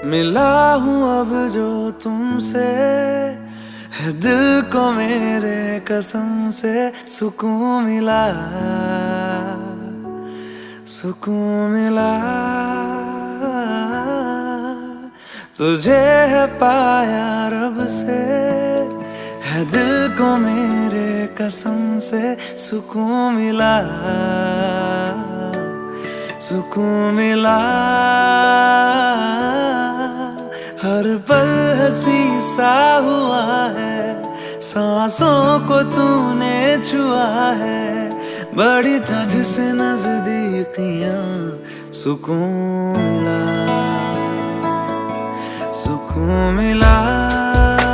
मिला हूँ अब जो तुमसे, है दिल को मेरे कसम से सुकून मिला, सुकून मिला। तुझे है पाया रब से, है दिल को मेरे कसम से सुकून मिला, सुकून मिला। हर पल हंसी सा हुआ है, सांसों को तूने छुआ है, बड़ी तुझसे नजदीकियां, सुकून मिला, सुकून मिला।